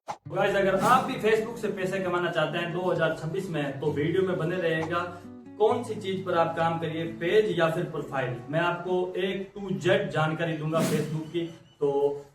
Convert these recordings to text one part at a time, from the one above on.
Guys, अगर आप भी फेसबुक से पैसे कमाना चाहते हैं 2026 में, तो वीडियो में बने रहेगा। कौन सी चीज पर आप काम करिए, पेज या फिर प्रोफाइल। मैं आपको एक टू जेड जानकारी दूंगा फेसबुक की। तो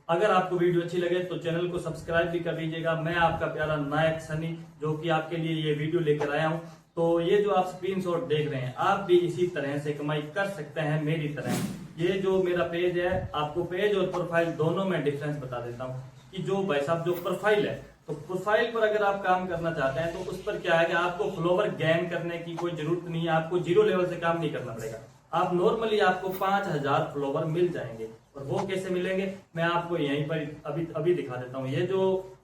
अगर आपको वीडियो अच्छी लगे तो चैनल को सब्सक्राइब भी कर दीजिएगा। मैं आपका प्यारा नायक सनी, जो कि आपके लिए ये वीडियो लेकर आया हूँ। तो ये जो आप स्क्रीनशॉट देख रहे हैं, आप भी इसी तरह से कमाई कर सकते हैं मेरी तरह। ये जो मेरा पेज है, आपको पेज और प्रोफाइल दोनों में डिफरेंस बता देता हूँ कि जो भाई साहब जो प्रोफाइल है, तो प्रोफाइल पर अगर आप काम करना चाहते हैं तो उस पर क्या है कि आपको फॉलोवर गेन करने की कोई जरूरत नहीं है। आपको जीरो लेवल से काम नहीं करना पड़ेगा। आप नॉर्मली आपको 5000 फॉलोवर मिल जाएंगे। और वो कैसे मिलेंगे, मैं आपको यहीं पर अभी अभी दिखा देता हूँ। ये जो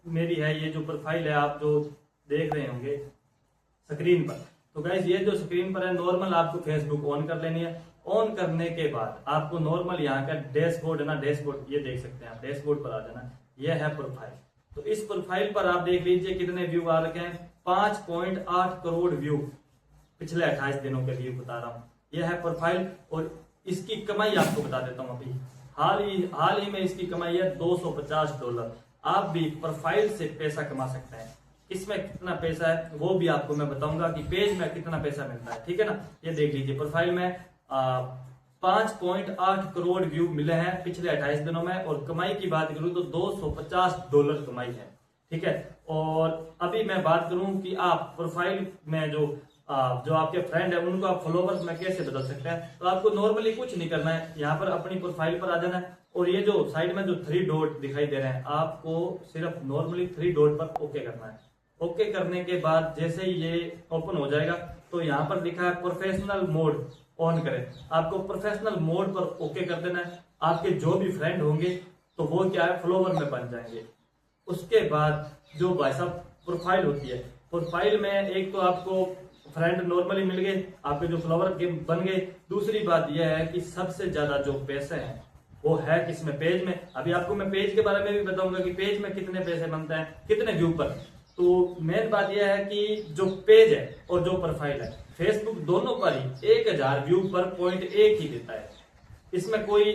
मेरी है, ये जो प्रोफाइल है, आप जो देख रहे होंगे स्क्रीन पर। तो गाइस, ये जो स्क्रीन पर है, नॉर्मल आपको फेसबुक ऑन कर लेनी है। ऑन करने के बाद आपको नॉर्मल यहाँ का डैशबोर्ड है ना, डैशबोर्ड ये देख सकते हैं आप। डैशबोर्ड पर आ जाना, ये है प्रोफाइल। तो इस प्रोफाइल पर आप देख लीजिए कितने व्यू आ रखे हैं। 5.8 करोड़ व्यू, पिछले 28 दिनों के व्यू बता रहा हूँ। यह है प्रोफाइल। और इसकी कमाई आपको बता देता हूँ। अभी हाल ही में इसकी कमाई है $250। आप भी प्रोफाइल से पैसा कमा सकते हैं। इसमें कितना पैसा है वो भी आपको मैं बताऊंगा कि पेज में कितना पैसा मिलता है, ठीक है ना। ये देख लीजिए प्रोफाइल में 5.8 करोड़ व्यू मिले हैं पिछले 28 दिनों में। और कमाई की बात करूं तो $250 कमाई है, ठीक है। और अभी मैं बात करूं कि आप प्रोफाइल में जो आपके फ्रेंड है उनको आप फॉलोवर्स में कैसे बदल सकते हैं। तो आपको नॉर्मली कुछ नहीं करना है, यहाँ पर अपनी प्रोफाइल पर आ जाना है। और ये जो साइड में जो 3 डॉट दिखाई दे रहे हैं, आपको सिर्फ नॉर्मली 3 डॉट पर ओके करना है। ओके करने के बाद जैसे ही ये ओपन हो जाएगा, तो यहाँ पर लिखा है प्रोफेशनल मोड ऑन करें। आपको प्रोफेशनल मोड पर ओके कर देना है। आपके जो भी फ्रेंड होंगे तो वो क्या है, फॉलोवर में बन जाएंगे। उसके बाद जो भाई साहब प्रोफाइल होती है, प्रोफाइल में एक तो आपको फ्रेंड नॉर्मली मिल गए, आपके जो फॉलोवर बन गए। दूसरी बात यह है कि सबसे ज्यादा जो पैसे हैं वो है किसमें, पेज में। अभी आपको मैं पेज के बारे में भी बताऊंगा कि पेज में कितने पैसे बनते हैं, कितने व्यू पर। तो मेन बात यह है कि जो पेज है और जो प्रोफाइल है, फेसबुक दोनों पर ही 1000 व्यू पर .1 ही देता है। इसमें कोई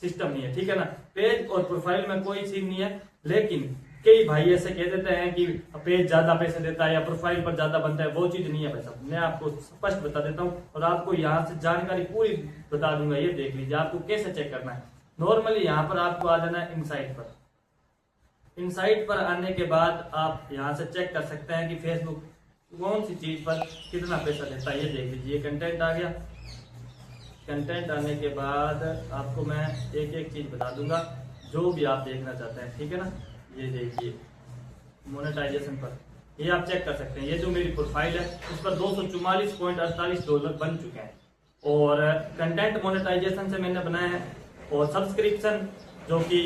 सिस्टम नहीं है, ठीक है ना। पेज और प्रोफाइल में कोई चीज नहीं है। लेकिन कई भाई ऐसे कह देते हैं कि पेज ज्यादा पैसे देता है या प्रोफाइल पर ज्यादा बनता है। वो चीज नहीं है भाई साहब, मैं आपको स्पष्ट बता देता हूँ। और आपको यहाँ से जानकारी पूरी बता दूंगा। ये देख लीजिए आपको कैसे चेक करना है। नॉर्मली यहाँ पर आपको आ जाना है इनसाइट पर। इनसाइट पर आने के बाद आप यहाँ से चेक कर सकते हैं कि फेसबुक कौन सी चीज पर कितना पैसा देता है। ये देख लीजिए, कंटेंट आ गया। कंटेंट आने के बाद आपको मैं एक एक चीज बता दूंगा जो भी आप देखना चाहते हैं, ठीक है ना। ये देखिए मोनेटाइजेशन पर ये आप चेक कर सकते हैं। ये जो मेरी प्रोफाइल है उस पर $244.48 बन चुके हैं। और कंटेंट मोनेटाइजेशन से मैंने बनाया है। और सब्सक्रिप्शन जो कि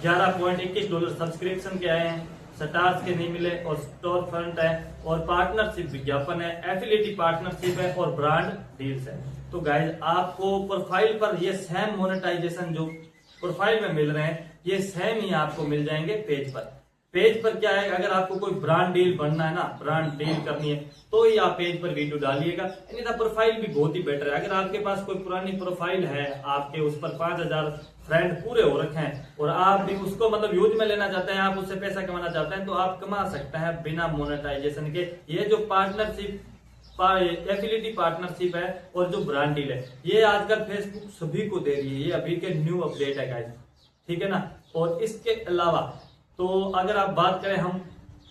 $11.21 सब्सक्रिप्शन के आए हैं। स्टार्स के नहीं मिले। और स्टोर फ्रंट है। और पार्टनरशिप विज्ञापन है, एफिलिएटिव पार्टनरशिप है और ब्रांड डील्स है। तो गाइज, आपको प्रोफाइल पर ये सेम मोनेटाइजेशन जो प्रोफाइल में मिल रहे हैं, ये सेम ही आपको मिल जाएंगे पेज पर। पेज पर क्या है, अगर आपको कोई ब्रांड डील बनना है ना, ब्रांड डील करनी है, तो ही आप पेज पर वीडियो डालिएगा। अन्यथा प्रोफाइल भी बहुत ही बेटर है। अगर आपके पास कोई पुरानी प्रोफाइल है, आपके उस पर 5000 फ्रेंड पूरे हो रखे हैं और आप भी उसको मतलब यूज में लेना चाहते हैं, आप उससे पैसा कमाना चाहते हैं, तो आप कमा सकते हैं बिना मोनेटाइजेशन के। ये जो पार्टनरशिप, एफिलिएटिव पार्टनरशिप है और जो ब्रांड डील है, ये आजकल फेसबुक सभी को दे रही है। ये अभी के न्यू अपडेट है गाइस, ठीक है ना। और इसके अलावा तो अगर आप बात करें हम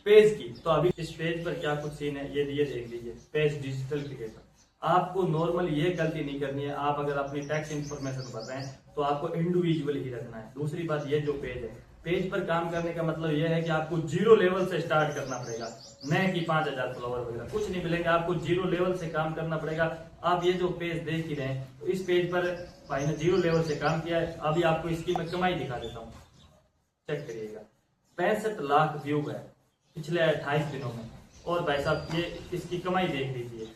पेज की, तो अभी इस पेज पर क्या कुछ सीन है ये देख लीजिए। पेज डिजिटल क्रिएटर, आपको नॉर्मल ये गलती नहीं करनी है। आप अगर अपनी टैक्स इन्फॉर्मेशन भर रहे हैं तो आपको इंडिविजुअल ही रखना है। दूसरी बात, ये जो पेज है, पेज पर काम करने का मतलब यह है कि आपको जीरो लेवल से स्टार्ट करना पड़ेगा। न कि 5000 फॉलोवर वगैरह कुछ नहीं मिलेंगे, आपको जीरो लेवल से काम करना पड़ेगा। आप ये जो पेज देख ही रहे हैं, तो इस पेज पर भाई ने जीरो लेवल से काम किया है। अभी आपको इसकी मैं कमाई दिखा देता हूँ, चेक करिएगा। 65 लाख व्यू है पिछले 28 दिनों में। और भाई साहब ये इसकी कमाई देख लीजिए,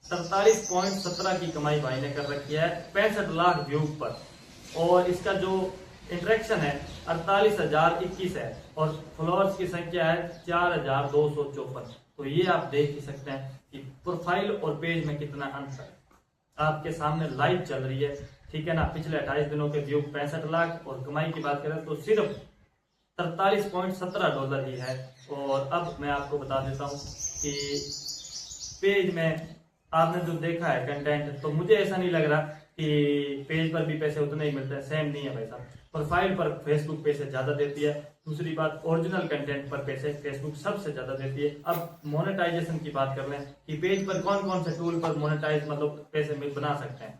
43.17 की कमाई भाई ने कर रखी है 65 लाख व्यू पर। और इसका जो इंटरेक्शन है 48,021 है। और फॉलोअर्स की संख्या है 4254। तो ये आप देख ही सकते हैं कि प्रोफाइल और पेज में कितना अंतर है। आपके सामने लाइव चल रही है, ठीक है ना। पिछले 28 दिनों के व्यू 65 लाख और कमाई की बात करें तो सिर्फ $43.17 ही है। और अब मैं आपको बता देता हूँ कि पेज में आपने जो देखा है कंटेंट, तो मुझे ऐसा नहीं लग रहा कि पेज पर भी पैसे उतने ही मिलते हैं, सेम नहीं है भाई साहब। प्रोफाइल पर फेसबुक पैसे ज्यादा देती है। दूसरी बात, ओरिजिनल कंटेंट पर पैसे फेसबुक सबसे ज्यादा देती है। अब मोनेटाइजेशन की बात कर लें कि पेज पर कौन कौन से टूल पर मोनेटाइज मतलब पैसे बना सकते हैं,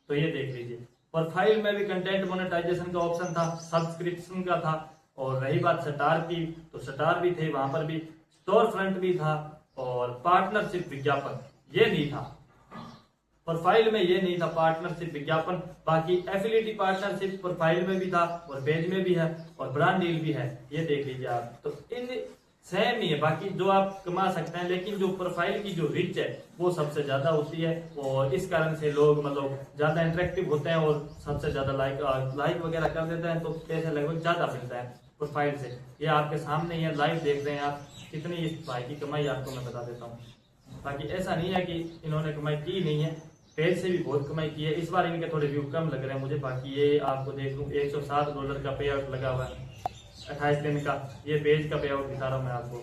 तो ये देख लीजिए। प्रोफाइल में भी कंटेंट मोनेटाइजेशन का ऑप्शन था, सब्सक्रिप्शन का था। और रही बात स्टार की, तो स्टार भी थे, वहां पर भी स्टोर फ्रंट भी था और पार्टनरशिप विज्ञापन ये नहीं था। प्रोफाइल में ये नहीं था पार्टनरशिप विज्ञापन। बाकी एफिलिएटिव पार्टनरशिप प्रोफाइल में भी था और पेज में भी है और ब्रांड डील भी है, ये देख लीजिए आप। तो इन सेम ही है, बाकी जो आप कमा सकते हैं, लेकिन जो प्रोफाइल की जो रीच है वो सबसे ज्यादा होती है और इस कारण से लोग मतलब ज्यादा इंटरेक्टिव होते हैं और सबसे ज्यादा लाइक वगैरह कर देते हैं, तो पैसे लगभग ज्यादा मिलता है प्रोफाइल से। ये आपके सामने ही है, लाइव देख रहे हैं आप। कितनी इस भाई की कमाई आपको मैं बता देता हूँ। बाकी ऐसा नहीं है कि इन्होंने कमाई की नहीं है, पेज से भी बहुत कमाई की है। इस बार इनके थोड़े व्यू कम लग रहे हैं मुझे। बाकी ये आपको देख लूँ, $107 का पे आउट लगा हुआ है 28 दिन का। ये पेज का पे आउट दिखा रहा हूँ मैं आपको।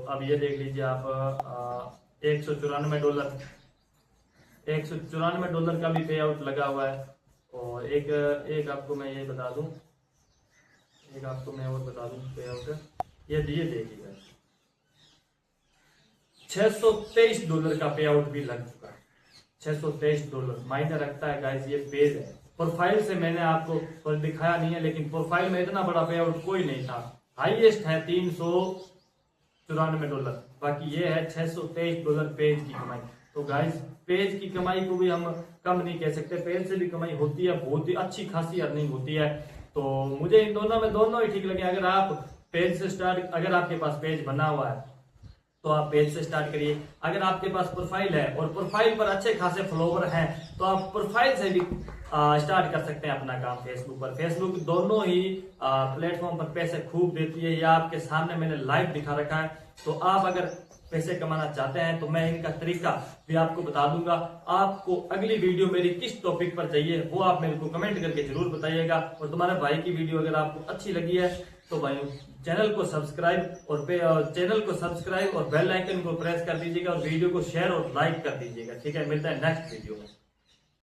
अब ये देख लीजिए आप, $194 का भी पे आउट लगा हुआ है। और एक आपको मैं ये बता दूं, एक आपको मैं और बता दूं पे आउट, ये देखिएगा $623 का पे आउट भी लग चुका है। $623 मायने रखता है गाइस, ये पेज है। प्रोफाइल से मैंने आपको और दिखाया नहीं है, लेकिन प्रोफाइल में इतना बड़ा पे आउट कोई नहीं था। हाईएस्ट है $394, बाकी ये है $623 पेज की कमाई। तो गाइस पेज की कमाई को भी हम कम नहीं कह सकते, पेज से भी कमाई होती है, बहुत ही अच्छी खासी अर्निंग होती है। तो मुझे इन दोनों में दोनों ही ठीक लगे। अगर आप पेज से स्टार्ट, अगर आपके पास पेज बना हुआ है तो आप पेज से स्टार्ट करिए। अगर आपके पास प्रोफाइल है और प्रोफाइल पर अच्छे खासे फॉलोवर हैं तो आप प्रोफाइल से भी स्टार्ट कर सकते हैं अपना काम फेसबुक पर। फेसबुक दोनों ही प्लेटफॉर्म पर पैसे खूब देती है, या आपके सामने मैंने लाइव दिखा रखा है। तो आप अगर पैसे कमाना चाहते हैं तो मैं इनका तरीका भी आपको बता दूंगा। आपको अगली वीडियो मेरी किस टॉपिक पर चाहिए वो आप मेरे को कमेंट करके जरूर बताइएगा। और तुम्हारे भाई की वीडियो अगर आपको अच्छी लगी है तो भाई चैनल को सब्सक्राइब और बेल आइकन को प्रेस कर दीजिएगा और वीडियो को शेयर और लाइक कर दीजिएगा। ठीक है, मिलता है नेक्स्ट वीडियो में।